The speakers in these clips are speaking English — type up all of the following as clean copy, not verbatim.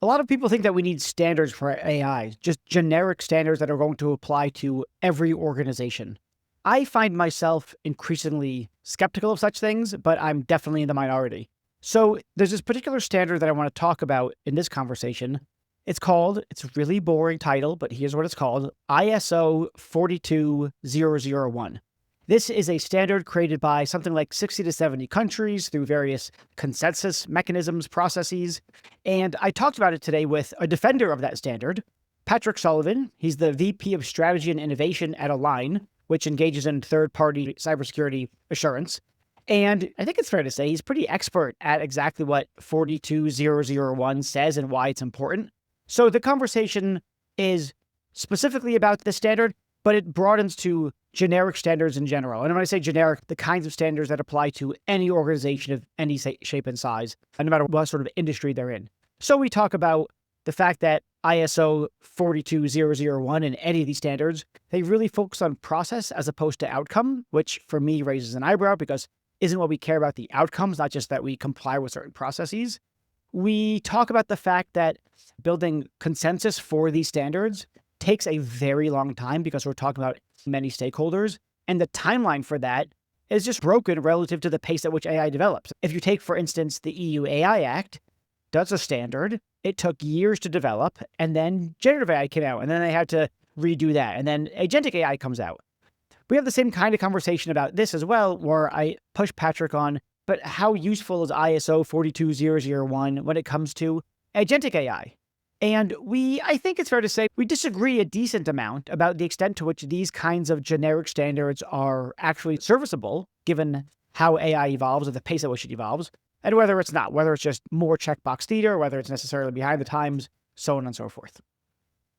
A lot of people think that we need standards for AI, just generic standards that are going to apply to every organization. I find myself increasingly skeptical of such things, but I'm definitely in the minority. So there's this particular standard that I want to talk about in this conversation. It's a really boring title, but here's what it's called, ISO 42001. This is a standard created by something like 60 to 70 countries through various consensus mechanisms, processes. And I talked about it today with a defender of that standard, Patrick Sullivan. He's the VP of Strategy and Innovation at A-lign, which engages in third-party cybersecurity assurance. And I think it's fair to say he's pretty expert at exactly what 42001 says and why it's important. So the conversation is specifically about this standard, but it broadens to generic standards in general. And when I say generic, the kinds of standards that apply to any organization of any shape and size, and no matter what sort of industry they're in. So we talk about the fact that ISO 42001 and any of these standards, they really focus on process as opposed to outcome, which for me raises an eyebrow because isn't what we care about the outcomes, not just that we comply with certain processes. We talk about the fact that building consensus for these standards takes a very long time because we're talking about many stakeholders. And the timeline for that is just broken relative to the pace at which AI develops. If you take, for instance, the EU AI Act, that's a standard. It took years to develop, and then generative AI came out, and then they had to redo that. And then agentic AI comes out. We have the same kind of conversation about this as well, where I push Patrick on, but how useful is ISO 42001 when it comes to agentic AI? And I think it's fair to say, we disagree a decent amount about the extent to which these kinds of generic standards are actually serviceable, given how AI evolves or the pace at which it evolves, and whether it's not, whether it's just more checkbox theater, whether it's necessarily behind the times, so on and so forth.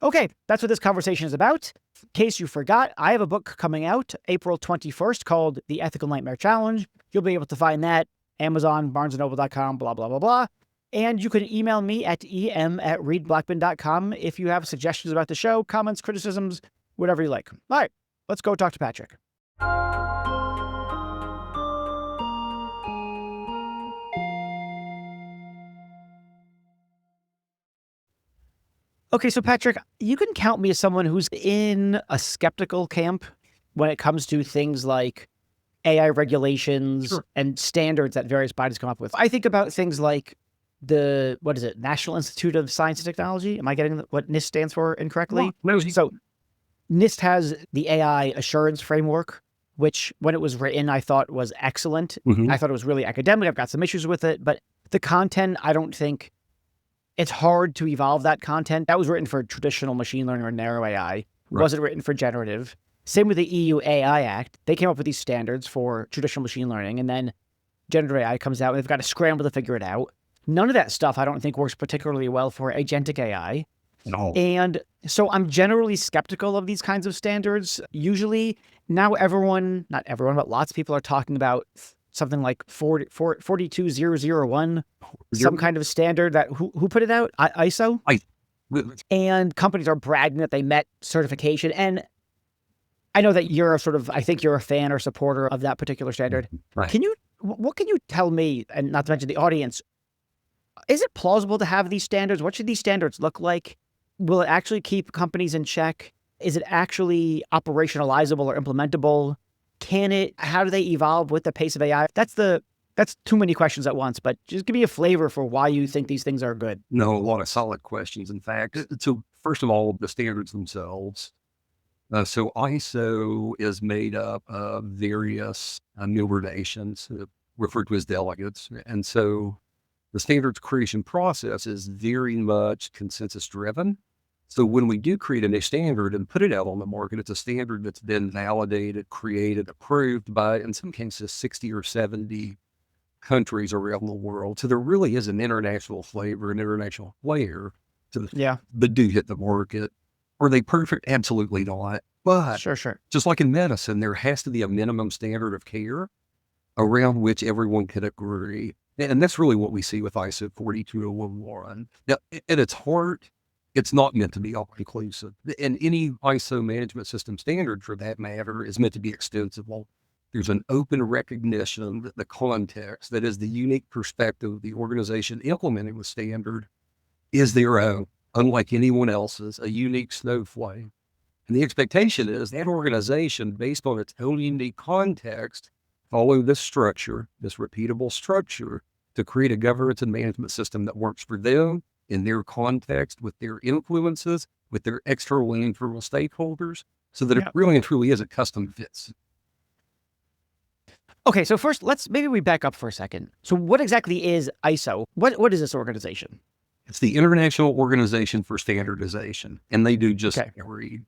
Okay, that's what this conversation is about. In case you forgot, I have a book coming out April 21st called The Ethical Nightmare Challenge. You'll be able to find that Amazon, barnesandnoble.com, blah, blah, blah, blah. And you can email me at em@reedblackman.com if you have suggestions about the show, comments, criticisms, whatever you like. All right, let's go talk to Patrick. Okay, so Patrick, you can count me as someone who's in a skeptical camp when it comes to things like AI regulations and standards that various bodies come up with. I think about things like National Institute of Science and Technology. Am I getting what NIST stands for incorrectly? No. So NIST has the AI assurance framework, which when it was written, I thought was excellent. I thought it was really academic. I've got some issues with it, but the content, I don't think it's hard to evolve that content. That was written for traditional machine learning or narrow AI. It wasn't written for generative. Same with the EU AI Act. They came up with these standards for traditional machine learning, and then generative AI comes out, and they've got to scramble to figure it out. None of that stuff, I don't think, works particularly well for agentic AI. No. And so I'm generally skeptical of these kinds of standards. Usually, now not everyone, but lots of people are talking about something like 42001, some kind of standard that, who put it out? ISO? And companies are bragging that they met certification. And I know that I think you're a fan or supporter of that particular standard. Right. What can you tell me, and not to mention the audience, is it plausible to have these standards? What should these standards look like? Will it actually keep companies in check? Is it actually operationalizable or implementable? How do they evolve with the pace of AI? That's too many questions at once, but just give me a flavor for why you think these things are good. No, a lot of solid questions, in fact. So first of all, the standards themselves. So ISO is made up of various member nations referred to as delegates. And so the standards creation process is very much consensus driven. So when we do create a new standard and put it out on the market, it's a standard that's been validated, created, approved by, in some cases, 60 or 70 countries around the world. So there really is an international flavor, an international flair to the do hit the market. Are they perfect? Absolutely not. But Sure. just like in medicine, there has to be a minimum standard of care around which everyone can agree. And that's really what we see with ISO 42001. Now, at its heart, it's not meant to be all-inclusive. And any ISO management system standard, for that matter, is meant to be extensible. There's an open recognition that the context, that is the unique perspective of the organization implementing the standard, is their own, unlike anyone else's, a unique snowflake. And the expectation is that organization, based on its own unique context, follow this structure, this repeatable structure, to create a governance and management system that works for them in their context, with their influences, with their external and internal stakeholders, so that it really and truly is a custom fit. Okay, so first, maybe we back up for a second. So what exactly is ISO? What is this organization? It's the International Organization for Standardization, and they do just read.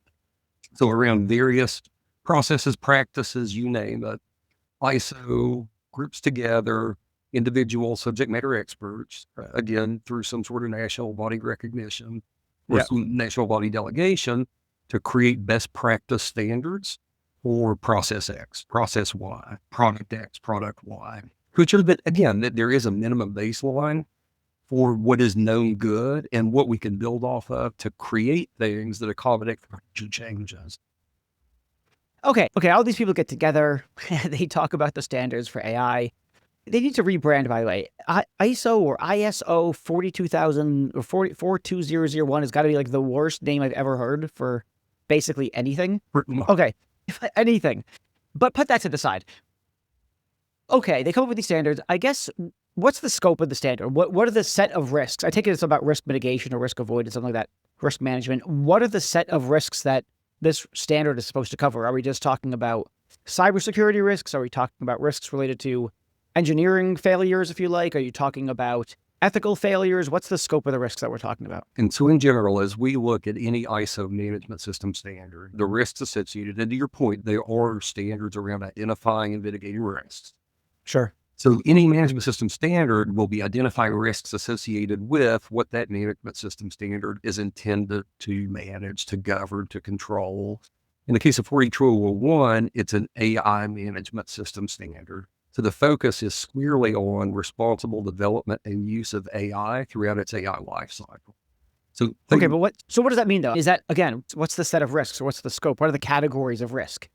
So around various processes, practices, you name it, ISO groups together individual subject matter experts, again, through some sort of national body recognition or some national body delegation, to create best practice standards for process X, process Y, product X, product Y, which are that, again, that there is a minimum baseline for what is known good and what we can build off of to create things that accommodate future changes. Okay. All these people get together. They talk about the standards for AI. They need to rebrand, by the way. ISO or ISO 42000 or 42001 has got to be like the worst name I've ever heard for basically anything. Okay, anything. But put that to the side. Okay, they come up with these standards. I guess, what's the scope of the standard? What are the set of risks? I take it it's about risk mitigation or risk avoidance, something like that, risk management. What are the set of risks that this standard is supposed to cover? Are we just talking about cybersecurity risks? Are we talking about risks related to engineering failures, if you like? Are you talking about ethical failures? What's the scope of the risks that we're talking about? And so in general, as we look at any ISO management system standard, the risks associated, and to your point, there are standards around identifying and mitigating risks. Sure. So any management system standard will be identifying risks associated with what that management system standard is intended to manage, to govern, to control. In the case of 42001, it's an AI management system standard. So the focus is squarely on responsible development and use of AI throughout its AI lifecycle. So okay, but what does that mean though? Is that, again, what's the set of risks or what's the scope? What are the categories of risk?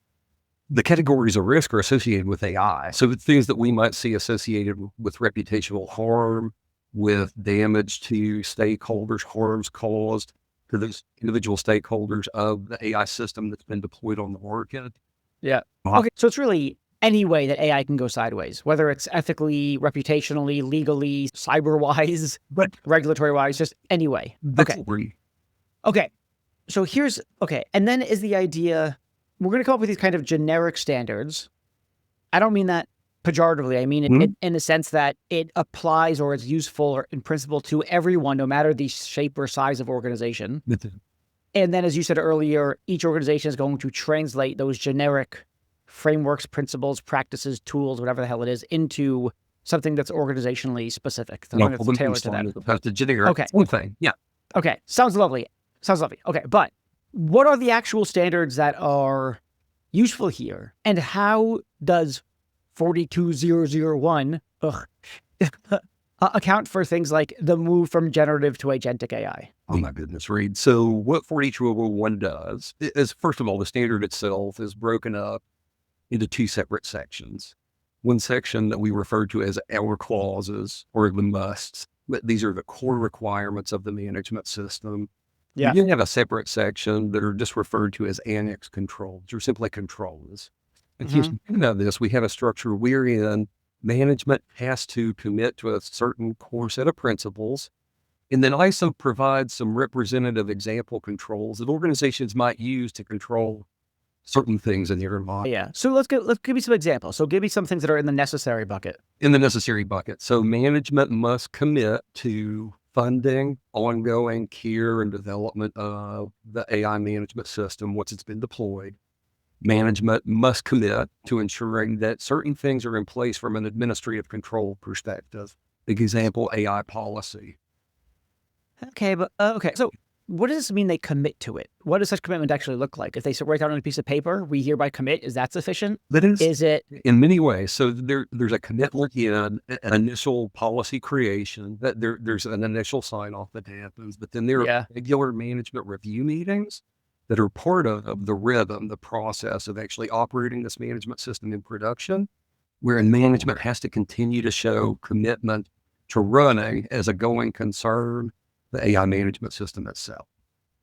The categories of risk are associated with AI. So the things that we might see associated with reputational harm, with damage to stakeholders, harms caused to those individual stakeholders of the AI system that's been deployed on the market. Yeah. Okay, so it's really any way that AI can go sideways, whether it's ethically, reputationally, legally, cyber-wise, but regulatory-wise, just any way. Okay. So and then is the idea, we're going to come up with these kind of generic standards. I don't mean that pejoratively. I mean it in the sense that it applies or is useful or in principle to everyone, no matter the shape or size of organization. And then, as you said earlier, each organization is going to translate those generic frameworks, principles, practices, tools, whatever the hell it is, into something that's organizationally specific. Something that's tailored to that. Okay. One thing. Yeah. Okay. Sounds lovely. Okay. But what are the actual standards that are useful here? And how does 42001 account for things like the move from generative to agentic AI? Oh my goodness, Reed. So what 42001 does is, first of all, the standard itself is broken up into two separate sections. One section that we refer to as our clauses or the musts. These are the core requirements of the management system. Yeah. You have a separate section that are just referred to as annex controls or simply controls. And speaking of this, we have a structure wherein management has to commit to a certain core set of principles. And then ISO provides some representative example controls that organizations might use to control certain things in their environment. Yeah. So let's give me some examples. So give me some things that are in the necessary bucket. In the necessary bucket. So management must commit to funding ongoing care and development of the AI management system once it's been deployed. Management must commit to ensuring that certain things are in place from an administrative control perspective. Big example, AI policy. Okay, but so what does this mean they commit to it? What does such commitment actually look like? If they write down on a piece of paper, we hereby commit, is that sufficient? Is it? In many ways. So there's a commitment in an initial policy creation, that there's an initial sign-off that happens, but then there are regular management review meetings that are part of the rhythm, the process of actually operating this management system in production, wherein management has to continue to show commitment to running as a going concern the AI management system itself.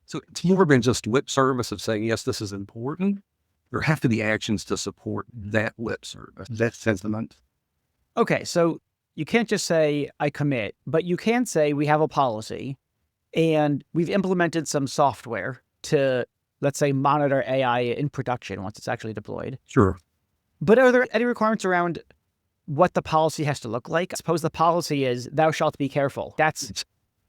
So it's more than just lip service of saying, yes, this is important. There have to be actions to support that lip service, that sentiment. Okay, so you can't just say, I commit, but you can say we have a policy and we've implemented some software to, let's say, monitor AI in production once it's actually deployed. Sure. But are there any requirements around what the policy has to look like? Suppose the policy is, thou shalt be careful.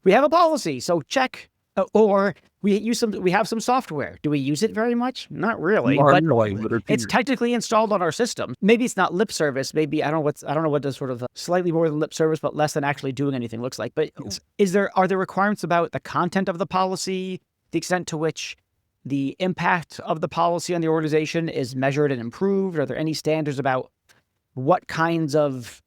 We have a policy, so check. Or we have some software. Do we use it very much? Not really, but it's technically installed on our system. Maybe it's not lip service. Maybe I don't know what the sort of slightly more than lip service, but less than actually doing anything looks like. But are there requirements about the content of the policy, the extent to which the impact of the policy on the organization is measured and improved? Are there any standards about what kinds of,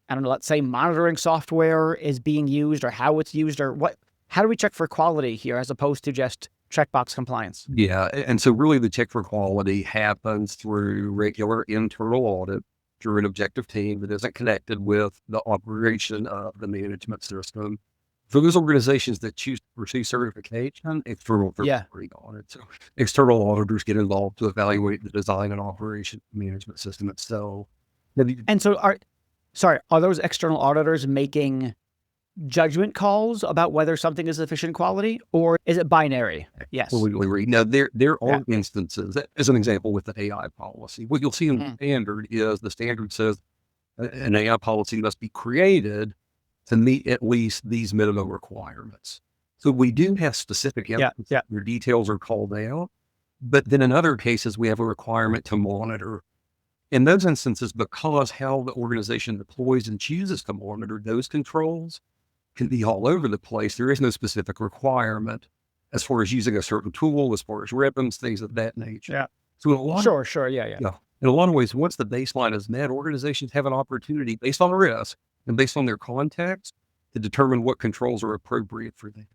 I don't know, let's say monitoring software is being used or how it's used or what? How do we check for quality here as opposed to just checkbox compliance? Yeah. And so really the check for quality happens through regular internal audit through an objective team that isn't connected with the operation of the management system. For those organizations that choose to pursue certification, external third-party audit. So external auditors get involved to evaluate the design and operation of the management system itself. And so are those external auditors making judgment calls about whether something is sufficient quality, or is it binary? Yes. Now, there are instances, as an example with the AI policy, what you'll see in the standard is the standard says an AI policy must be created to meet at least these minimum requirements. So we do have specific where details are called out, but then in other cases, we have a requirement to monitor. In those instances, because how the organization deploys and chooses to monitor those controls can be all over the place. There is no specific requirement as far as using a certain tool, as far as ribbons, things of that nature. Yeah. So in a lot in a lot of ways, once the baseline is met, organizations have an opportunity based on risk and based on their context to determine what controls are appropriate for them.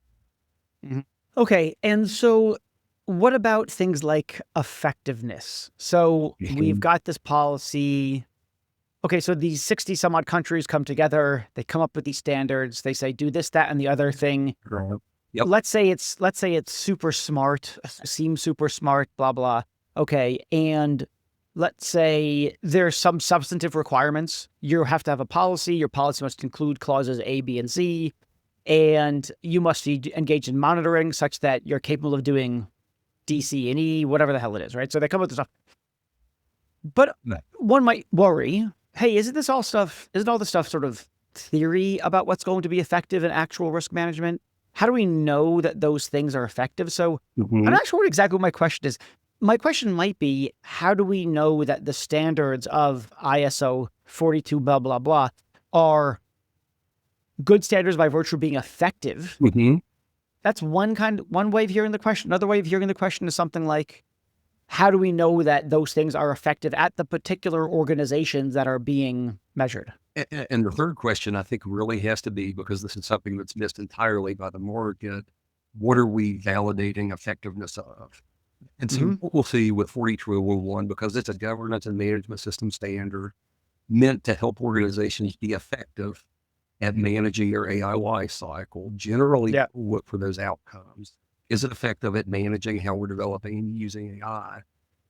Mm-hmm. Okay. And so what about things like effectiveness? So we've got this policy. Okay, so these 60 some odd countries come together, they come up with these standards, they say, do this, that, and the other thing. Yep. Let's say it's super smart, seems super smart, blah, blah. Okay. And let's say there's some substantive requirements. You have to have a policy. Your policy must include clauses A, B, and C. And you must be engaged in monitoring such that you're capable of doing D, C, and E, whatever the hell it is, right? So they come up with this stuff. But one might worry, hey, isn't all this stuff sort of theory about what's going to be effective in actual risk management? How do we know that those things are effective? So I'm not sure exactly what my question is. My question might be, how do we know that the standards of ISO 42 blah, blah, blah are good standards by virtue of being effective? That's one way of hearing the question. Another way of hearing the question is something like, how do we know that those things are effective at the particular organizations that are being measured? And the third question, I think, really has to be, because this is something that's missed entirely by the market, what are we validating effectiveness of? And so what we'll see with 42001, because it's a governance and management system standard meant to help organizations be effective at managing their AI life cycle, generally look for those outcomes. Is it effective at managing how we're developing and using AI?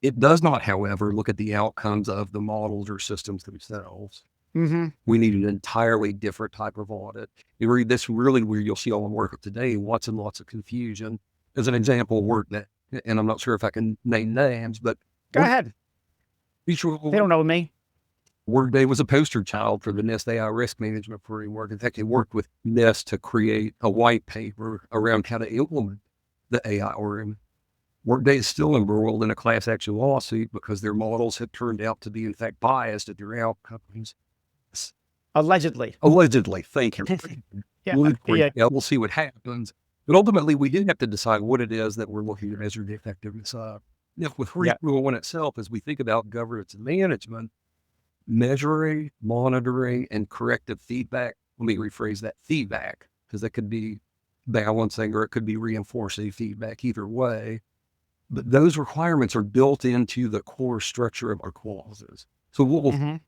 It does not, however, look at the outcomes of the models or systems themselves. We need an entirely different type of audit. This really where you'll see all the work of today, lots and lots of confusion. As an example, Workday, and I'm not sure if I can name names, but go ahead. They don't know me. Workday was a poster child for the NIST AI risk management framework. In fact, they worked with NIST to create a white paper around how to implement the AI org. Workday is still embroiled in a class action lawsuit because their models have turned out to be, in fact, biased at their outcomes. Allegedly. Thank you. We'll see what happens. But ultimately, we do have to decide what it is that we're looking to measure the effectiveness of. Now, with 42001 itself, as we think about governance and management, measuring, monitoring, and corrective feedback, let me rephrase that, feedback, because that could be balancing or it could be reinforcing feedback, either way. But those requirements are built into the core structure of our clauses. So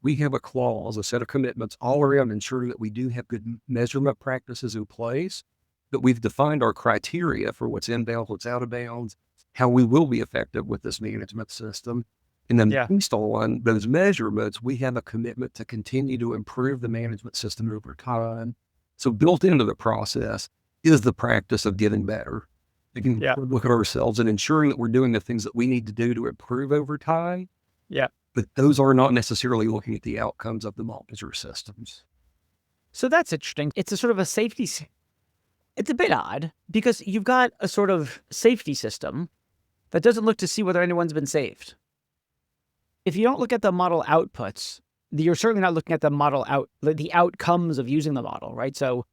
we have a clause, a set of commitments all around ensuring that we do have good measurement practices in place that we've defined our criteria for what's inbound, what's out of bounds, how we will be effective with this management system. And then Yeah. based on those measurements, we have a commitment to continue to improve the management system over time. So built into the process is the practice of getting better. We can Yeah. look at ourselves and ensuring that we're doing the things that we need to do to improve over time. Yeah. But those are not necessarily looking at the outcomes of the monitor systems. So that's interesting. It's a sort of a safety. It's a bit odd because you've got a sort of safety system that doesn't look to see whether anyone's been saved. If you don't look at the model outputs, you're certainly not looking at the outcomes of using the model, right? So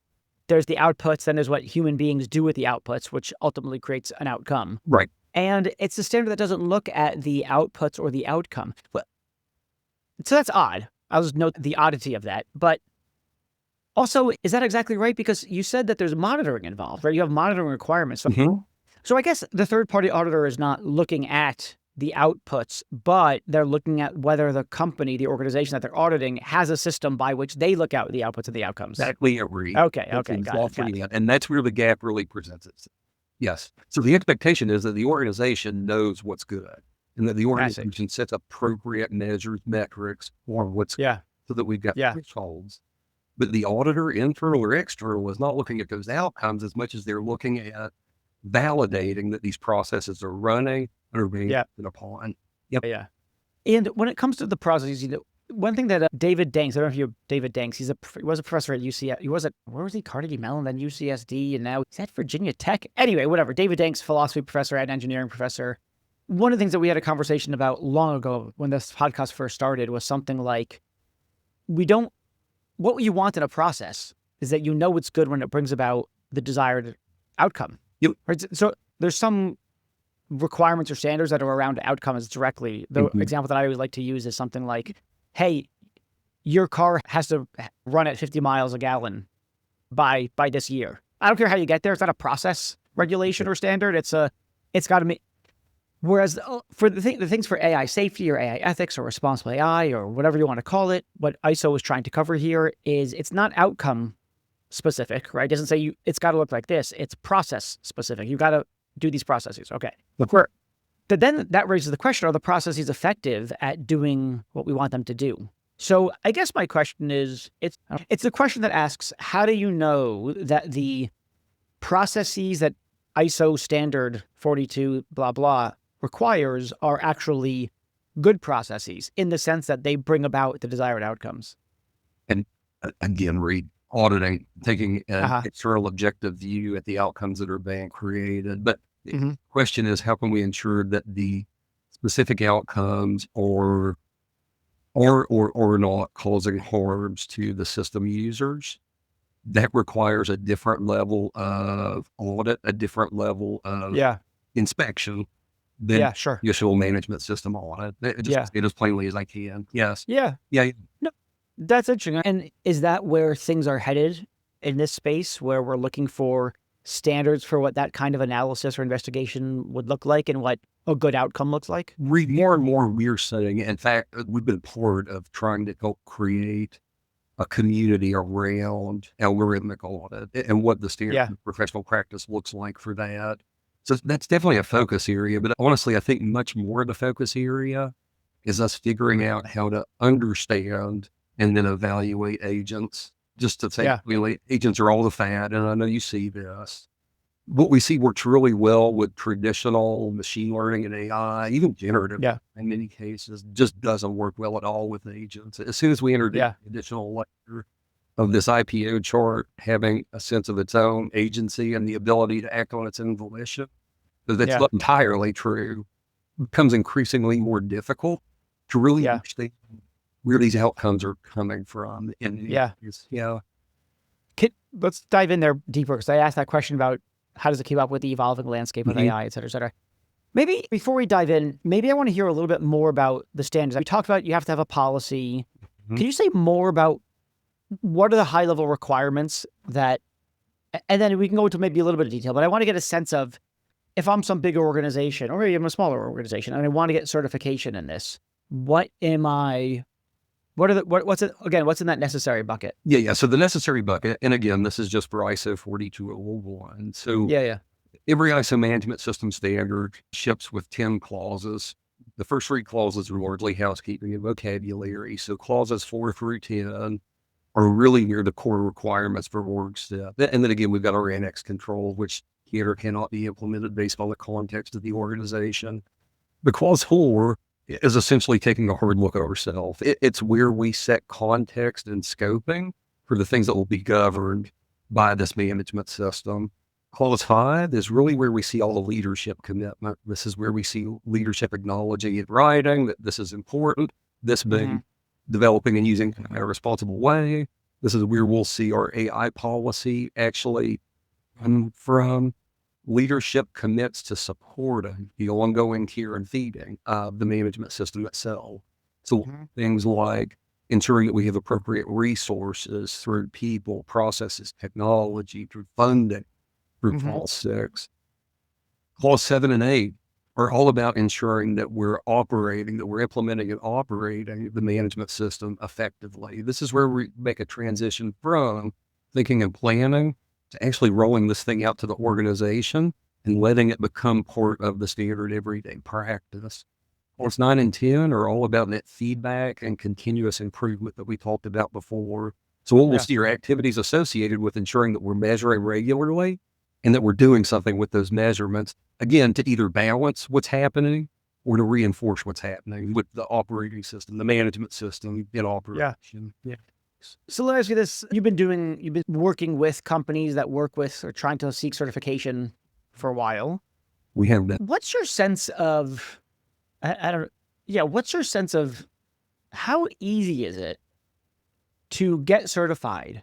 there's the outputs, then there's what human beings do with the outputs, which ultimately creates an outcome. Right. And it's a standard that doesn't look at the outputs or the outcome. So that's odd. I'll just note the oddity of that. But also, is that exactly right? Because you said that there's monitoring involved, right? You have monitoring requirements. So I guess the third-party auditor is not looking at the outputs, but they're looking at whether the company, the organization that they're auditing, has a system by which they look at the outputs and the outcomes. Exactly. Agree. Okay, got it. And that's where the gap really presents itself. Yes. So the expectation is that the organization knows what's good and that the organization sets appropriate measures, metrics for what's good so that we've got thresholds. But the auditor, internal or external, is not looking at those outcomes as much as they're looking at validating that these processes are running and are being acted upon. Yeah. And when it comes to the processes, one thing that David Danks, I don't know if you're David Danks, he was a professor at UCS. He was at, where was he? Carnegie Mellon, then UCSD, and now he's at Virginia Tech. Anyway, whatever. David Danks, philosophy professor and engineering professor. One of the things that we had a conversation about long ago when this podcast first started was something like, what you want in a process is that you know it's good when it brings about the desired outcome. Yep. Right? So there's some requirements or standards that are around outcomes directly. The example that I always like to use is something like, hey, your car has to run at 50 miles a gallon by this year. I don't care how you get there. It's not a process regulation or standard. It's got to be. Whereas for the things for AI safety or AI ethics or responsible AI or whatever you want to call it, what ISO is trying to cover here is it's not outcome specific, right? It doesn't say it's got to look like this. It's process specific. You've got to do these processes. Okay. But then that raises the question, are the processes effective at doing what we want them to do? So I guess my question is, it's the question that asks, how do you know that the processes that ISO standard 42 blah, blah requires are actually good processes in the sense that they bring about the desired outcomes? And again, auditing, taking an external objective view at the outcomes that are being created. But the question is, how can we ensure that the specific outcomes are not causing harms to the system users? That requires a different level of audit, a different level of inspection than usual management system audit. It as plainly as I can. Yes. Yeah. No, that's interesting. And is that where things are headed in this space, where we're looking for standards for what that kind of analysis or investigation would look like and what a good outcome looks like? More and more we're saying, in fact, we've been part of trying to help create a community around algorithmic audit and what the standard of professional practice looks like for that. So that's definitely a focus area. But honestly, I think much more of the focus area is us figuring out how to understand and then evaluate agents. Just to say, really, agents are all the fad, and I know you see this. What we see works really well with traditional machine learning and AI, even generative in many cases, just doesn't work well at all with agents. As soon as we introduce additional layer of this IPO chart having a sense of its own agency and the ability to act on its own volition, because that's not entirely true, it becomes increasingly more difficult to really understand where these outcomes are coming from. Let's dive in there deeper, because I asked that question about how does it keep up with the evolving landscape of AI, et cetera, et cetera. Maybe before we dive in, maybe I want to hear a little bit more about the standards. We talked about you have to have a policy. Can you say more about what are the high level requirements that, and then we can go into maybe a little bit of detail, but I want to get a sense of, if I'm some bigger organization, or maybe I'm a smaller organization, and I want to get certification in this, what What's it again? What's in that necessary bucket? Yeah. So the necessary bucket, and again, this is just for ISO 42001. So Yeah. every ISO management system standard ships with 10 clauses. The first 3 clauses are largely housekeeping and vocabulary. So clauses 4 through 10 are really near the core requirements for org step. And then again, we've got our annex control, which can or cannot be implemented based on the context of the organization. The clause 4 is essentially taking a hard look at ourselves. It's where we set context and scoping for the things that will be governed by this management system. Clause 5 is really where we see all the leadership commitment. This is where we see leadership acknowledging in writing that this is important, this being developing and using in a responsible way. This is where we'll see our AI policy actually come from. Leadership commits to supporting the ongoing care and feeding of the management system itself. So things like ensuring that we have appropriate resources through people, processes, technology, through funding, through clause 6. Clause 7 and 8 are all about ensuring that we're implementing and operating the management system effectively. This is where we make a transition from thinking and planning to actually rolling this thing out to the organization and letting it become part of the standard everyday practice. Clause 9 and 10 are all about that feedback and continuous improvement that we talked about before. So what we'll see are activities associated with ensuring that we're measuring regularly and that we're doing something with those measurements, again, to either balance what's happening or to reinforce what's happening with the operating system, the management system in operation. Yeah. So let me ask you this. You've been working with companies that work with or trying to seek certification for a while. We have that. What's your sense of, what's your sense of how easy is it to get certified,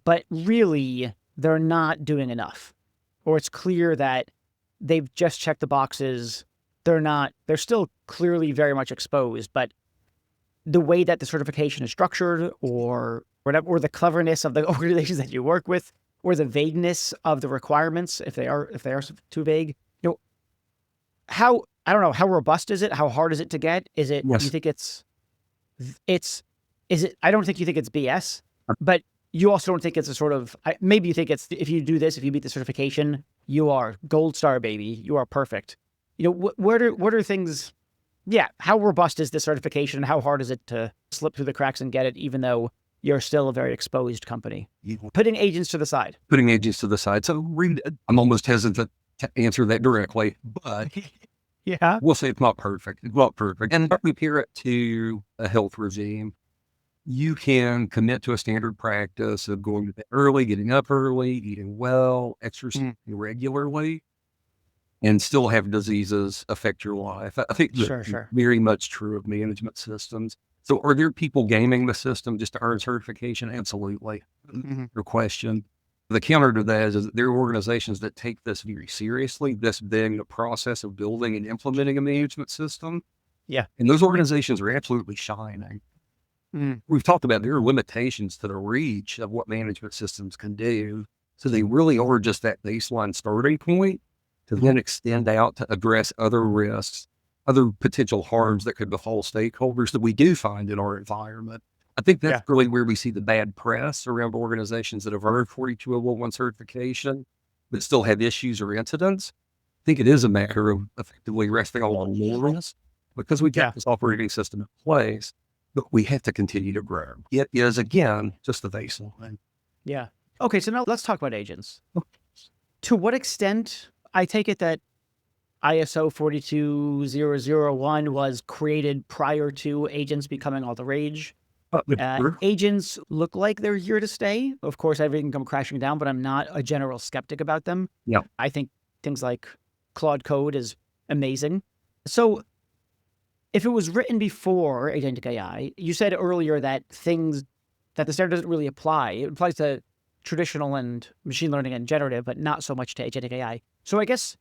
but really they're not doing enough? Or it's clear that they've just checked the boxes. They're still clearly very much exposed, but the way that the certification is structured or whatever, or the cleverness of the organizations that you work with, or the vagueness of the requirements, if they are too vague, how robust is it? How hard is it to get? Is it, you think I don't think you think it's BS, but you also don't think it's a sort of, maybe you think it's, if you do this, if you meet the certification, you are gold star, baby. You are perfect. What are things, how robust is this certification? How hard is it to slip through the cracks and get it, even though you're still a very exposed company? Putting agents to the side. So I'm almost hesitant to answer that directly, but we'll say it's not perfect. It's not perfect. And if we compare it to a health regime, you can commit to a standard practice of going to bed early, getting up early, eating well, exercising regularly, and still have diseases affect your life. I think that's very much true of management systems. So are there people gaming the system just to earn certification? Absolutely. No question. The counter to that is there are organizations that take this very seriously, this being the process of building and implementing a management system. Yeah. And those organizations are absolutely shining. We've talked about there are limitations to the reach of what management systems can do. So they really are just that baseline starting point to then extend out to address other risks, other potential harms that could befall stakeholders that we do find in our environment. I think that's really where we see the bad press around organizations that have earned 42001 certification, but still have issues or incidents. I think it is a matter of effectively resting on laurels because we got this operating system in place, but we have to continue to grow. It is, again, just the baseline. Yeah. Okay, so now let's talk about agents. To what extent, I take it that ISO 42001 was created prior to agents becoming all the rage. Agents look like they're here to stay. Of course, everything can come crashing down, but I'm not a general skeptic about them. Yeah. I think things like Claude Code is amazing. So if it was written before agentic AI, you said earlier that the standard doesn't really apply. It applies to traditional and machine learning and generative, but not so much to agentic AI. So I guess,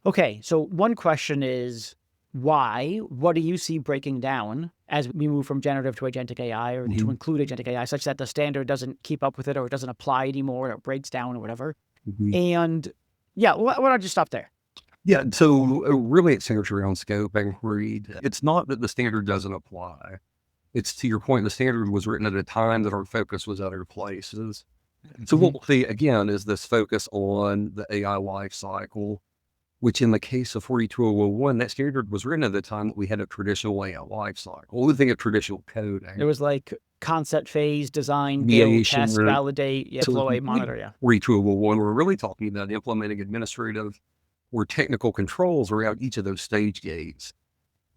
okay, so one question is why? What do you see breaking down as we move from generative to agentic AI or to include agentic AI such that the standard doesn't keep up with it or it doesn't apply anymore or it breaks down or whatever? And why don't I just stop there? Yeah, so really it centers around scoping, Reed. It's not that the standard doesn't apply. It's to your point, the standard was written at a time that our focus was other places. So Mhm. what we'll see again is this focus on the AI life cycle, which in the case of 42001, that standard was written at the time that we had a traditional AI life cycle. We think of traditional It coding, was like concept phase, design, build, aviation, test, or validate, yeah, so deploy, we monitor, yeah. 42001, we're really talking about implementing administrative or technical controls around each of those stage gates.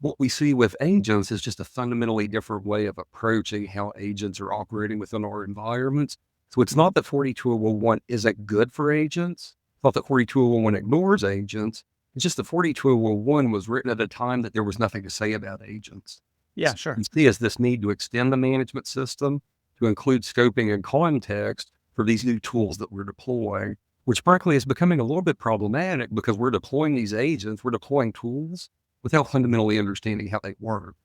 What we see with agents is just a fundamentally different way of approaching how agents are operating within our environments. So it's not that 42001 isn't good for agents. It's not that 42001 ignores agents. It's just that 42001 was written at a time that there was nothing to say about agents. Yeah, So sure. you see is this need to extend the management system to include scoping and context for these new tools that we're deploying, which frankly is becoming a little bit problematic because we're deploying these agents, we're deploying tools without fundamentally understanding how they work.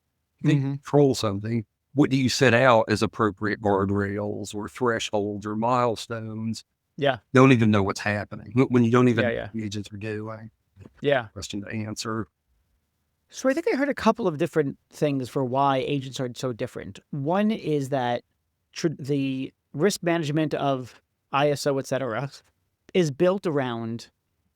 If you Hmm. control something, what do you set out as appropriate guardrails or thresholds or milestones? Yeah, Don't even know what's happening when you don't even yeah, know yeah, what the agents are doing. yeah. Question to answer. So I think I heard a couple of different things for why agents are so different. One is that the risk management of ISO, et cetera, is built around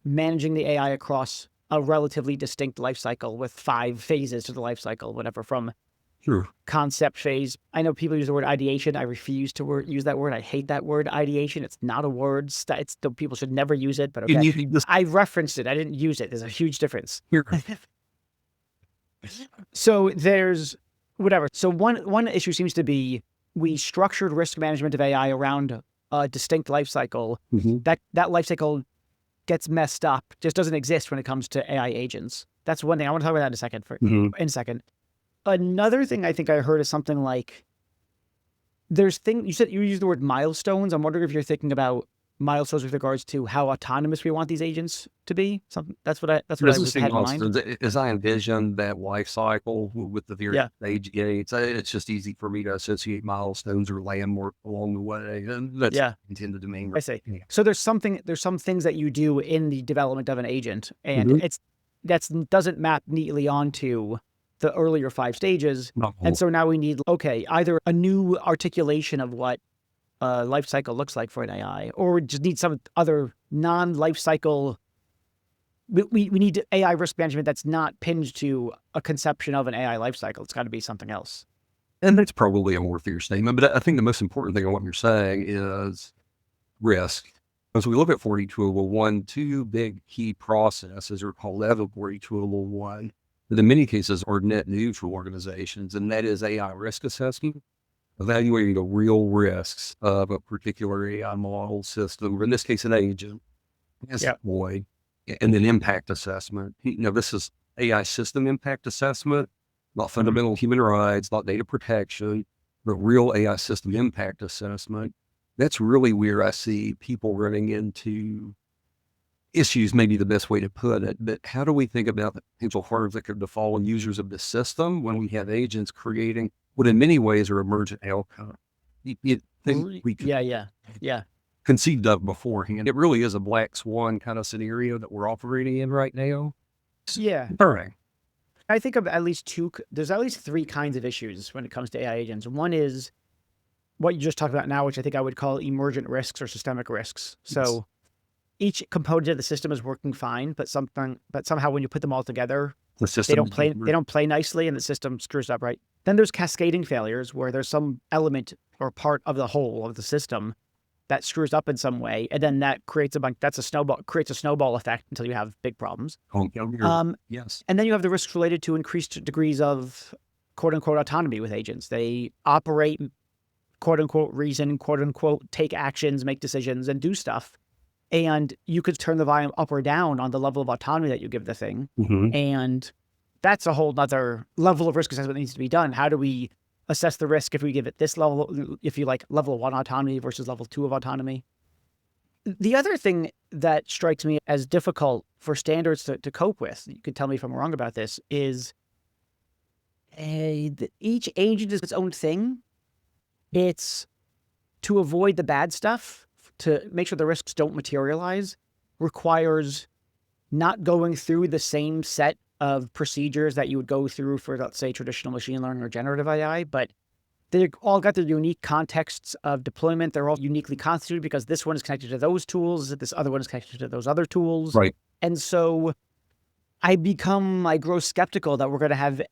managing the AI across a relatively distinct life cycle with 5 phases to the life cycle, whatever, from Sure. concept phase. I know people use the word ideation. I refuse to use that word. I hate that word, ideation. It's not a word. People should never use it, but And okay. you just I referenced it. I didn't use it. There's a huge difference. here. So there's whatever. So one issue seems to be we structured risk management of AI around a distinct life cycle. Mhm. That life cycle gets messed up, just doesn't exist when it comes to AI agents. That's one thing. I want to talk about that in a second. Mhm. In a second. Another thing I think I heard is something like you said you used the word milestones. I'm wondering if you're thinking about milestones with regards to how autonomous we want these agents to be. That's what I This is had in mind. as I envision that life cycle with the various Yeah. stage gates, it's just easy for me to associate milestones or landmark along the way, and that's Yeah. intended to mean. I see. Yeah. So there's some things that you do in the development of an agent, and Mhm. that's doesn't map neatly onto the earlier 5 stages. Not And whole. so now we need, okay, either a new articulation of what a life cycle looks like for an AI, or we just need some other non-life cycle. We need AI risk management that's not pinned to a conception of an AI life cycle. It's got to be something else. And that's probably a more fair statement, but I think the most important thing on what you're saying is risk. As we look at 42001, two big key processes are called level 42001 that in many cases are net neutral organizations, and that is AI risk assessment, evaluating the real risks of a particular AI model system, or in this case, an agent, as Yeah. deployed, and then impact assessment. This is AI system impact assessment, not fundamental human rights, not data protection, but real AI system impact assessment. That's really where I see people running into issues, maybe the best way to put it. But how do we think about the potential harms that could befall users of the system when we have agents creating what in many ways are emergent outcomes? You think we could Yeah, yeah, yeah, conceived of beforehand. It really is a black swan kind of scenario that we're operating in right now. yeah. All right. I think of at least there's at least 3 kinds of issues when it comes to AI agents. One is what you just talked about now, which I think I would call emergent risks or systemic risks. Yes. So each component of the system is working fine, but somehow when you put them all together, The they system. don't play nicely and the system screws up, right? Then there's cascading failures where there's some element or part of the whole of the system that screws up in some way, and then that creates creates a snowball effect until you have big problems. Yes. And then you have the risks related to increased degrees of quote unquote autonomy with agents. They operate, quote unquote, reason, quote unquote, take actions, make decisions, and do stuff. And you could turn the volume up or down on the level of autonomy that you give the thing. Hmm. And that's a whole nother level of risk assessment that needs to be done. How do we assess the risk if we give it this level, if you like level 1 autonomy versus level 2 of autonomy? The other thing that strikes me as difficult for standards to cope with, you could tell me if I'm wrong about this, is each agent is its own thing. It's to avoid the bad stuff, to make sure the risks don't materialize, requires not going through the same set of procedures that you would go through for, let's say, traditional machine learning or generative AI, but They all got their unique contexts of deployment. They're all uniquely constituted because this one is connected to those tools, this other one is connected to those other tools. Right. And so I grow skeptical that we're going to have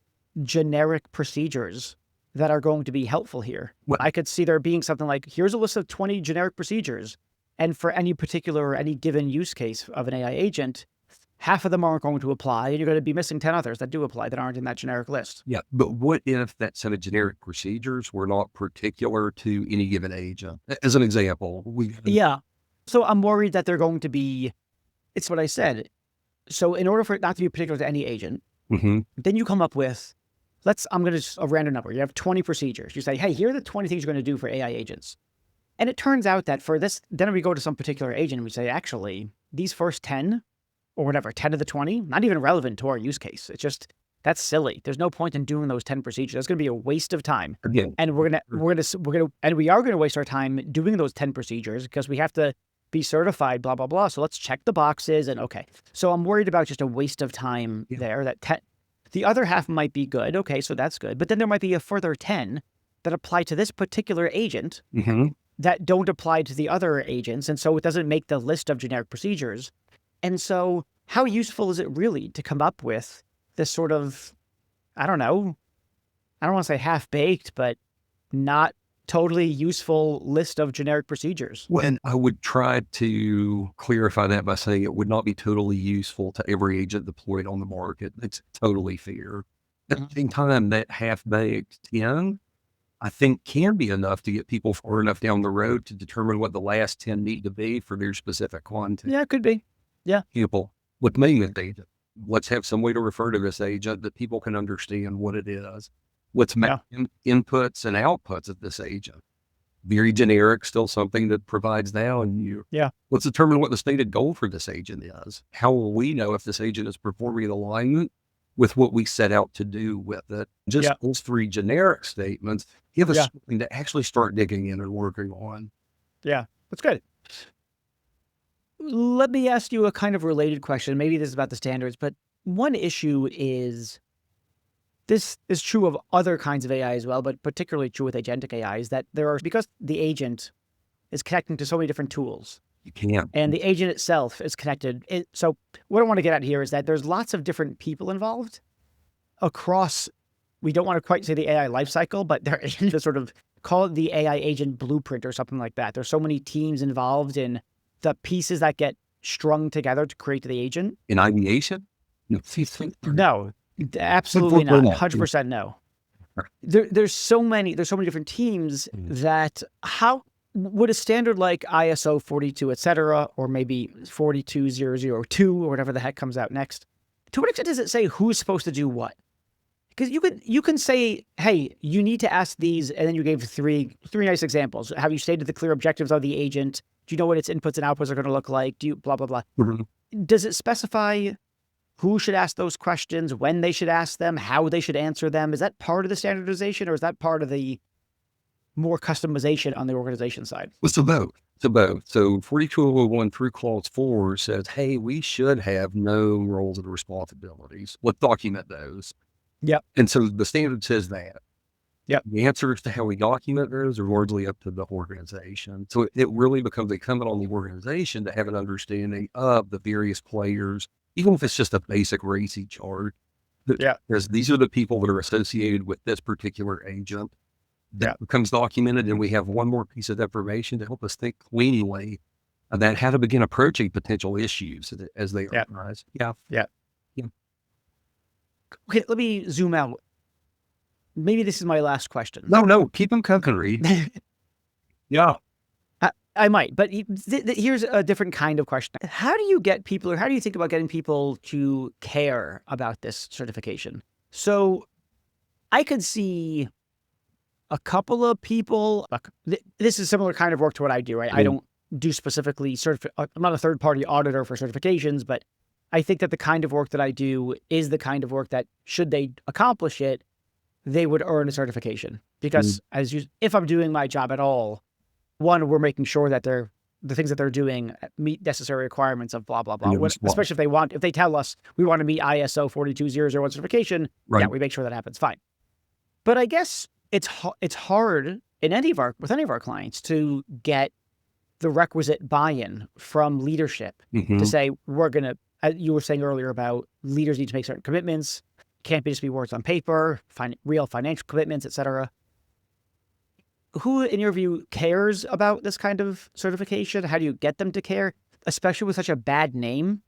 generic procedures that are going to be helpful here. Well, I could see there being something like, here's a list of 20 generic procedures. And for any particular or any given use case of an AI agent, half of them aren't going to apply, and you're going to be missing 10 others that do apply that aren't in that generic list. yeah. But what if that set of generic procedures were not particular to any given agent? As an example, Yeah. So I'm worried that they're going to be, it's what I said. So in order for it not to be particular to any agent, then you come up with, I'm going to, a random number. You have 20 procedures. You say, hey, here are the 20 things you're going to do for AI agents. And it turns out that for this, then we go to some particular agent and we say, actually, these first 10 or whatever, 10 of the 20, not even relevant to our use case. It's just, that's silly. There's no point in doing those 10 procedures. That's going to be a waste of time. Again, And we are going to waste our time doing those 10 procedures because we have to be certified, blah, blah, blah. So let's check the boxes and okay. So I'm worried about just a waste of time there. The other half might be good. Okay, so that's good. But then there might be a further 10 that apply to this particular agent that don't apply to the other agents. And so it doesn't make the list of generic procedures. And so how useful is it really to come up with this sort of, I don't want to say half-baked, but not totally useful list of generic procedures? Well, and I would try to clarify that by saying it would not be totally useful to every agent deployed on the market. It's totally fair. At the same time, that half-baked 10, I think, can be enough to get people far enough down the road to determine what the last 10 need to be for their specific content. Yeah, it could be. Yeah. People with maintenance agent. Let's have some way to refer to this agent that people can understand what it is. What's inputs and outputs of this agent. Very generic, still something that provides value. Yeah. Let's determine what the stated goal for this agent is. How will we know if this agent is performing in alignment with what we set out to do with it? Just those 3 generic statements give us something to actually start digging in and working on. Yeah, that's good. Let me ask you a kind of related question. Maybe this is about the standards, but one issue is, this is true of other kinds of AI as well, but particularly true with agentic AI, is that because the agent is connecting to so many different tools. You can't. And the agent itself is connected. So what I want to get at here is that there's lots of different people involved across, we don't want to quite say the AI lifecycle, but there is the sort of, call it the AI agent blueprint or something like that. There's so many teams involved in the pieces that get strung together to create the agent. In ideation? No, absolutely not. 100% no. There's so many different teams that how would a standard like ISO 42, et cetera, or maybe 42002 or whatever the heck comes out next, to what extent does it say who's supposed to do what? Because you can say, hey, you need to ask these, and then you gave three nice examples. Have you stated the clear objectives of the agent? Do you know what its inputs and outputs are going to look like? Do you blah, blah, blah. Does it specify who should ask those questions, when they should ask them, how they should answer them? Is that part of the standardization, or is that part of the more customization on the organization side? Well, it's both. So 42001 through clause 4 says, hey, we should have known roles and responsibilities. Let's document those. Yep. And so the standard says that. Yep. The answers to how we document those are largely up to the organization. So it really becomes incumbent on the organization to have an understanding of the various players, even if it's just a basic RACI chart. Yeah. Because these are the people that are associated with this particular agent. That becomes documented, and we have one more piece of information to help us think cleanly about how to begin approaching potential issues as they arise. Yeah. Okay, let me zoom out. Maybe this is my last question. No, keep them cookery. Yeah. I might, but here's a different kind of question. How do you get people, or how do you think about getting people to care about this certification? So I could see a couple of people, this is similar kind of work to what I do, right? I don't do specifically, I'm not a third-party auditor for certifications, but I think that the kind of work that I do is the kind of work that, should they accomplish it, they would earn a certification. Because if I'm doing my job at all, one, we're making sure that the things that they're doing meet necessary requirements of blah, blah, blah. Especially if they tell us we want to meet ISO 42001 certification, we make sure that happens. Fine. But I guess it's hard in with any of our clients to get the requisite buy-in from leadership to say, we're going to, as you were saying earlier about leaders need to make certain commitments, can't just be words on paper, real financial commitments, etc. Who, in your view, cares about this kind of certification? How do you get them to care, especially with such a bad name?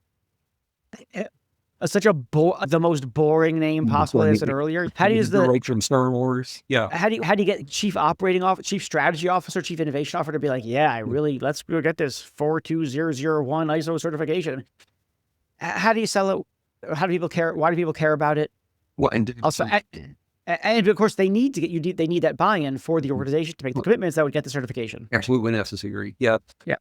Such the most boring name possible, as I said earlier. How do you right from Star Wars? Yeah. How do you get chief strategy officer, chief innovation officer to be like, yeah, let's go get this 42001 ISO certification? How do you sell it? How do people care? Why do people care about it? Well, and also, and of course, they need that buy-in for the organization to make the commitments that would get the certification. Absolutely necessary. Yeah. Yeah.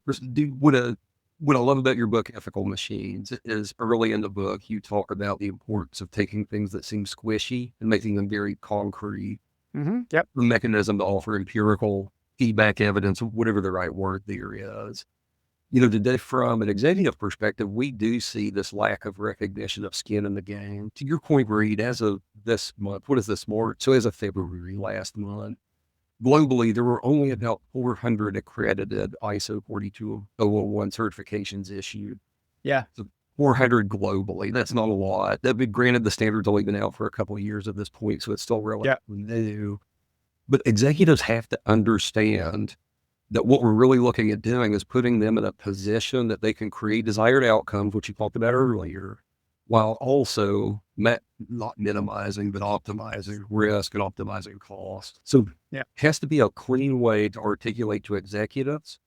What I love about your book, Ethical Machines, is early in the book, you talk about the importance of taking things that seem squishy and making them very concrete. Yep. The mechanism to offer empirical feedback, evidence, whatever the right word there is. Today, from an executive perspective, we do see this lack of recognition of skin in the game. To your point, Reed, as of this month, what is this March? So as of February last month, globally, there were only about 400 accredited ISO 42001 certifications issued. Yeah. So 400 globally. That's not a lot. Granted, the standard's only been out for a couple of years at this point, so it's still relatively new. But executives have to understand that what we're really looking at doing is putting them in a position that they can create desired outcomes, which you talked about earlier, while also not minimizing, but optimizing risk and optimizing cost. So it has to be a clean way to articulate to executives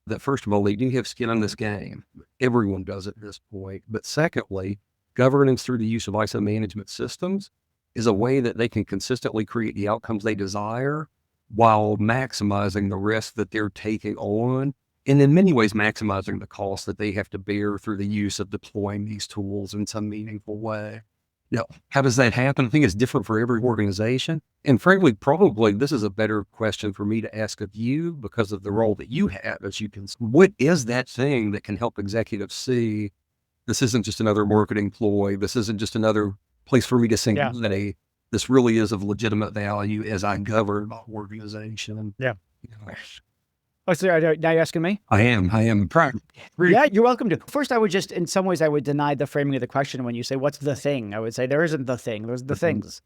that, first of all, they do have skin in this game. Everyone does at this point. But secondly, governance through the use of ISO management systems is a way that they can consistently create the outcomes they desire while maximizing the risk that they're taking on, and in many ways maximizing the cost that they have to bear through the use of deploying these tools in some meaningful way. How does that happen? I think it's different for every organization. And frankly, probably this is a better question for me to ask of you because of the role that you have, as you can. What is that thing that can help executives see this isn't just another marketing ploy? This isn't just another place for me to say that this really is of legitimate value as I govern my organization. Yeah. Oh, so now you're asking me? I am proud. Yeah, you're welcome to. First, I would just, in some ways, I would deny the framing of the question when you say, what's the thing? I would say there isn't the thing. There's the things.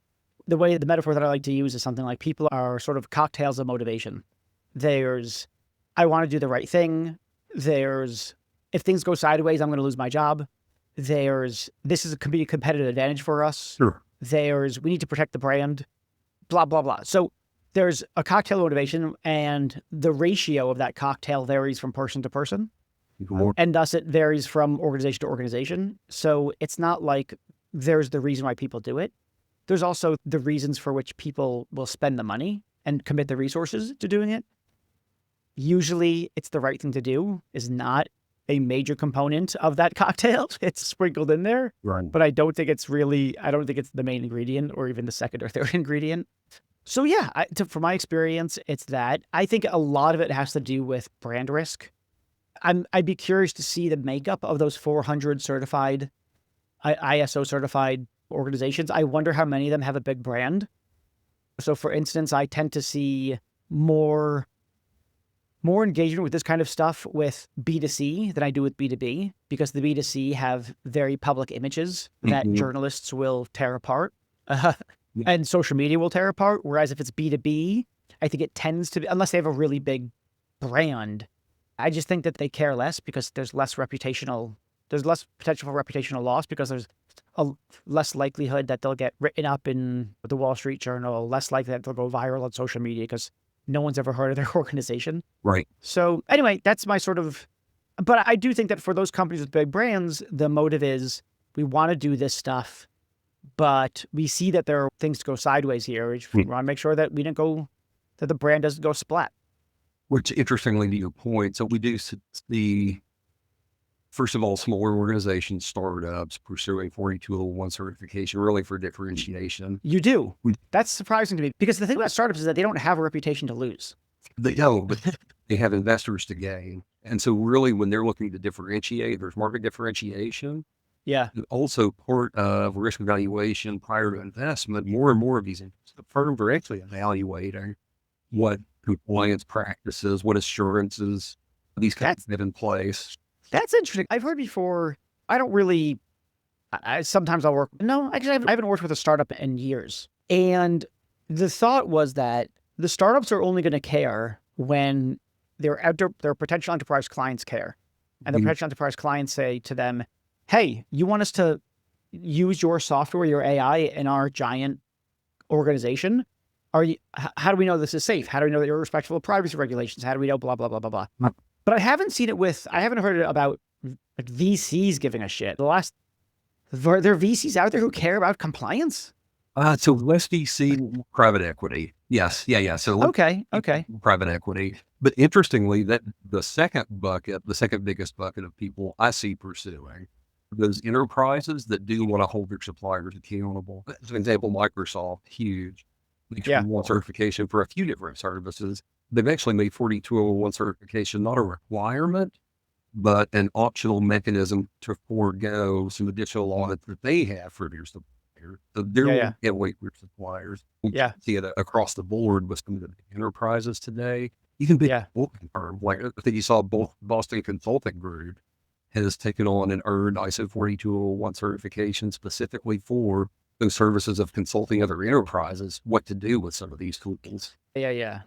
The metaphor that I like to use is something like people are sort of cocktails of motivation. There's, I want to do the right thing. There's, if things go sideways, I'm going to lose my job. There's, could be a competitive advantage for us. Sure. There's, we need to protect the brand, blah, blah, blah. So there's a cocktail motivation, and the ratio of that cocktail varies from person to person. And thus it varies from organization to organization. So it's not like there's the reason why people do it. There's also the reasons for which people will spend the money and commit the resources to doing it. Usually it's the right thing to do is not a major component of that cocktail. It's sprinkled in there, right. But I don't think it's the main ingredient or even the second or third ingredient. So yeah, from my experience, it's that. I think a lot of it has to do with brand risk. I'd be curious to see the makeup of those 400 certified, ISO certified organizations. I wonder how many of them have a big brand. So for instance, I tend to see more engagement with this kind of stuff with B2C than I do with B2B, because the B2C have very public images that journalists will tear apart and social media will tear apart. Whereas if it's B2B, I think it tends to be, unless they have a really big brand, I just think that they care less because there's less potential for reputational loss, because there's a less likelihood that they'll get written up in the Wall Street Journal, less likely that they'll go viral on social media because no one's ever heard of their organization. Right. So anyway, that's my sort of, but I do think that for those companies with big brands, the motive is we want to do this stuff, but we see that there are things to go sideways here. We want to make sure that that the brand doesn't go splat. Which, interestingly to your point, so we do see, first of all, smaller organizations, startups pursuing 42001 certification really for differentiation. You do. That's surprising to me, because the thing about startups is that they don't have a reputation to lose. They don't, but they have investors to gain. And so really when they're looking to differentiate, there's market differentiation. Yeah. Also, part of risk evaluation prior to investment, more and more of these firms are actually evaluating what compliance practices, what assurances these That's companies have in place. that's interesting. I've heard before. I don't really. Sometimes I'll work. No, actually, I haven't worked with a startup in years. And the thought was that the startups are only going to care when their potential enterprise clients care, and the Mhm. potential enterprise clients say to them, "Hey, you want us to use your software, your AI, in our giant organization? How do we know this is safe? How do we know that you're respectful of privacy regulations? How do we know blah, blah, blah, blah, blah?" But I haven't seen it I haven't heard it about like VCs giving a shit. Are there VCs out there who care about compliance? So less VC, private equity. Yes. Yeah. Yeah. So Okay. Okay. private equity. But interestingly, that the second bucket, the second biggest bucket of people I see pursuing those enterprises that do want to hold their suppliers accountable. As an example, Microsoft, huge, makes Yeah. one certification for a few different services. They've actually made 4201 certification not a requirement, but an optional mechanism to forego some additional audits that they have for their suppliers. So they're Yeah. willing Yeah. to get weight for suppliers. We Yeah. see it across the board with some of the enterprises today. Even big Yeah. consulting firms, like I think you saw both Boston Consulting Group has taken on and earned ISO 4201 certification specifically for those services of consulting other enterprises what to do with some of these tools. Yeah. Yeah.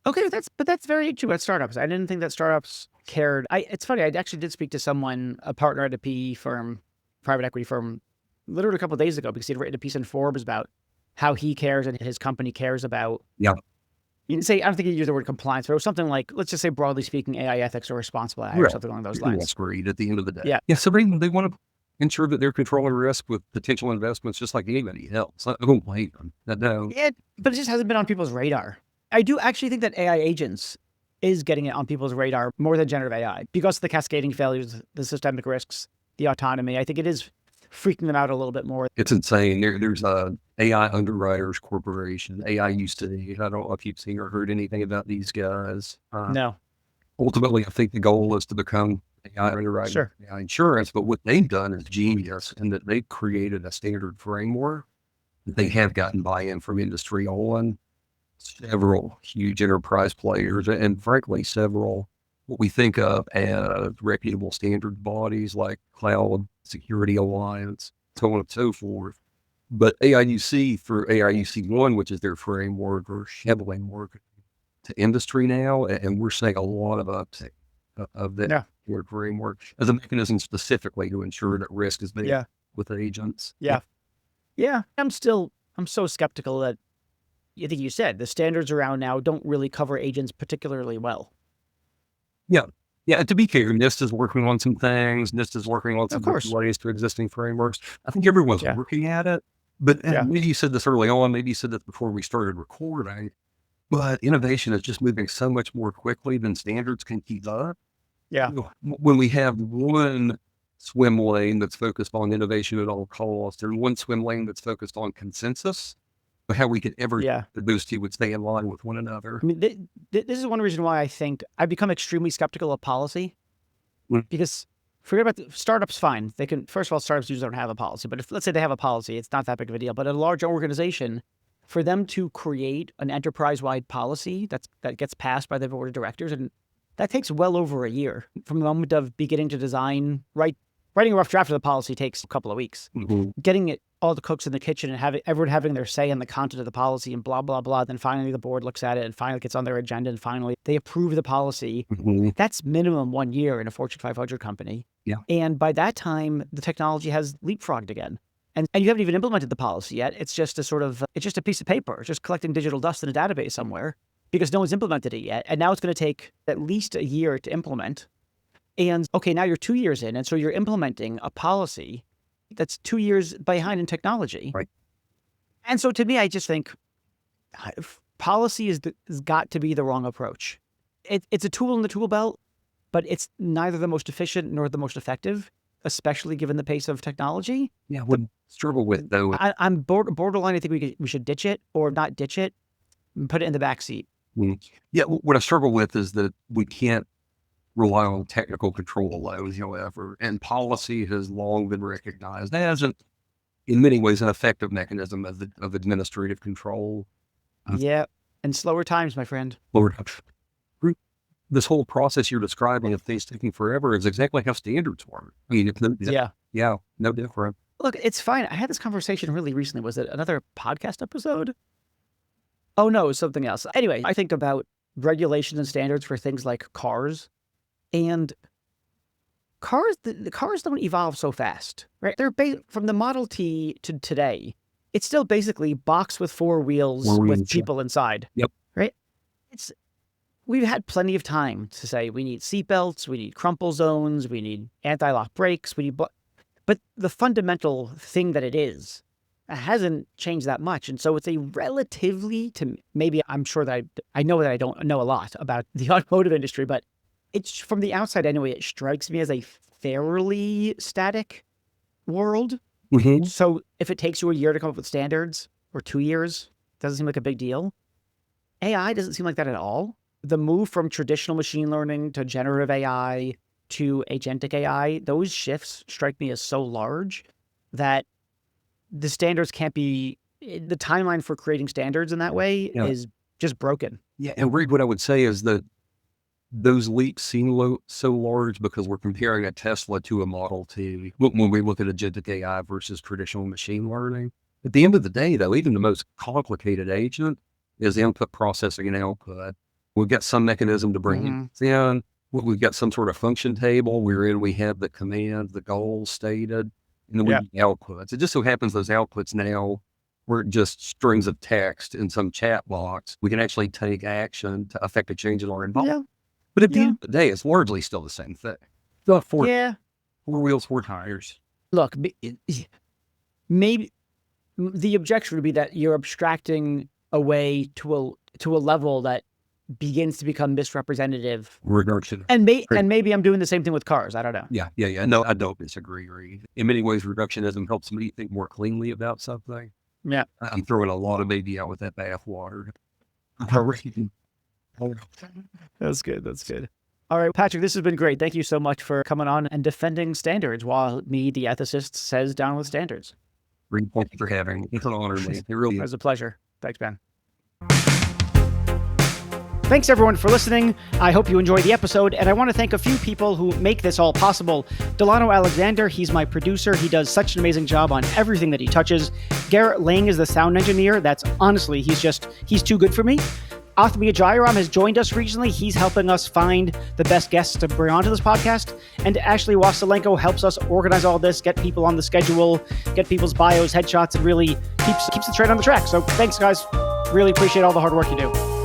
Okay, that's very interesting about startups. I didn't think that startups cared. It's funny. I actually did speak to someone, a partner at a PE firm, private equity firm, literally a couple of days ago because he'd written a piece in Forbes about how he cares and his company cares about. Yeah. You can say I don't think he used the word compliance, but it was something like, let's just say broadly speaking, AI ethics or responsible AI or Right. something along those Wall lines. Street at the end of the day. Yeah. Yeah. So they want to ensure that they're controlling risk with potential investments just like anybody else. I don't blame them. No. Yeah, but it just hasn't been on people's radar. I do actually think that AI agents is getting it on people's radar more than generative AI because of the cascading failures, the systemic risks, the autonomy. I think it is freaking them out a little bit more. It's insane. There's a AI Underwriters Corporation, AIUC. I don't know if you've seen or heard anything about these guys. No, Ultimately, I think the goal is to become AI underwriting, sure. AI insurance. But what they've done is genius in that they've created a standard framework that they have gotten buy-in from industry on several huge enterprise players and frankly, several what we think of as reputable standard bodies like Cloud Security Alliance, so on and so forth. But AIUC for AIUC1, which is their framework, are heavily marketed to industry now, and we're seeing a lot of uptake of that Yeah. framework as a mechanism specifically to ensure that risk is made Yeah. with agents. Yeah. Yeah. I'm so skeptical that I think you said the standards around now don't really cover agents particularly well. Yeah. Yeah. And to be clear, NIST is working on some things. NIST is working on some Of course. ways to existing frameworks. I think everyone's Yeah. working at it. But Yeah. maybe you said this early on, maybe you said this before we started recording, but innovation is just moving so much more quickly than standards can keep up. Yeah. You know, when we have one swim lane that's focused on innovation at all costs, or one swim lane that's focused on consensus, how we could ever Yeah. those two would stay in line with one another. I mean, this is one reason why I think I've become extremely skeptical of policy because forget about the startups. Fine. They can, first of all, startups usually don't have a policy, but if let's say they have a policy, it's not that big of a deal. But a large organization, for them to create an enterprise-wide policy that gets passed by the board of directors, and that takes well over a year from the moment of beginning to design. Writing a rough draft of the policy takes a couple of weeks. Getting it all the cooks in the kitchen and everyone having their say in the content of the policy and blah blah blah. Then finally the board looks at it and finally gets on their agenda and finally they approve the policy. That's minimum 1 year in a Fortune 500 company. Yeah. And by that time, the technology has leapfrogged again. And you haven't even implemented the policy yet. It's just it's just a piece of paper. It's just collecting digital dust in a database somewhere because no one's implemented it yet. And now it's going to take at least a year to implement. And okay, now you're 2 years in. And so you're implementing a policy that's 2 years behind in technology. Right. And so to me, I just think policy has got to be the wrong approach. It's a tool in the tool belt, but it's neither the most efficient nor the most effective, especially given the pace of technology. Yeah, what I struggle with though. I'm borderline. I think we should ditch it or not ditch it, and put it in the back seat. Yeah, what I struggle with is that we can't rely on technical control alone, however, and policy has long been recognized as, in many ways, an effective mechanism of administrative control. Yeah. And slower times, my friend. Lord, this whole process you're describing of things taking forever is exactly how standards work. I mean, no different. Look, it's fine. I had this conversation really recently. Was it another podcast episode? Oh, no, it was something else. Anyway, I think about regulations and standards for things like cars. And the cars don't evolve so fast, right? They're from the Model T to today. It's still basically box with four wheels with people inside. Yep. Right? We've had plenty of time to say we need seatbelts, we need crumple zones, we need anti-lock brakes, but the fundamental thing that it is hasn't changed that much. And so it's a relatively, maybe I'm sure that I know that I don't know a lot about the automotive industry, but it's from the outside anyway, it strikes me as a fairly static world. Mm-hmm. So if it takes you a year to come up with standards or 2 years, doesn't seem like a big deal. AI doesn't seem like that at all. The move from traditional machine learning to generative AI to agentic AI, those shifts strike me as so large that the standards can't be, the timeline for creating standards in that way is just broken. Yeah, and Rick, what I would say is that those leaps seem so large because we're comparing a Tesla to a Model T when we look at agentic AI versus traditional machine learning. At the end of the day, though, even the most complicated agent is input, processing, and output. We've got some mechanism to bring it in. We've got some sort of function table wherein we have the command, the goal stated, and then we get outputs. It just so happens those outputs now weren't just strings of text in some chat box. We can actually take action to affect a change in our environment. But at the end of the day, it's largely still the same thing. Four wheels, four tires. Look, maybe the objection would be that you're abstracting away to a level that begins to become misrepresentative. Reduction. And maybe I'm doing the same thing with cars. I don't know. Yeah. No, I don't disagree, Reed. In many ways, reductionism helps me think more cleanly about something. Yeah. I'm throwing a lot of baby out with that bathwater. That's good. All right, Patrick, this has been great. Thank you so much for coming on and defending standards while me, the ethicist, says down with standards. Reed, thank you for having me. It's an honor, man. It really is. It was a pleasure. Thanks, Ben. Thanks, everyone, for listening. I hope you enjoyed the episode, and I want to thank a few people who make this all possible. Delano Alexander, he's my producer. He does such an amazing job on everything that he touches. Garrett Lang is the sound engineer. That's honestly, he's too good for me. Athmia Jairam has joined us recently. He's helping us find the best guests to bring onto this podcast. And Ashley Wassilenko helps us organize all this, get people on the schedule, get people's bios, headshots, and really keeps the train on the track. So thanks, guys. Really appreciate all the hard work you do.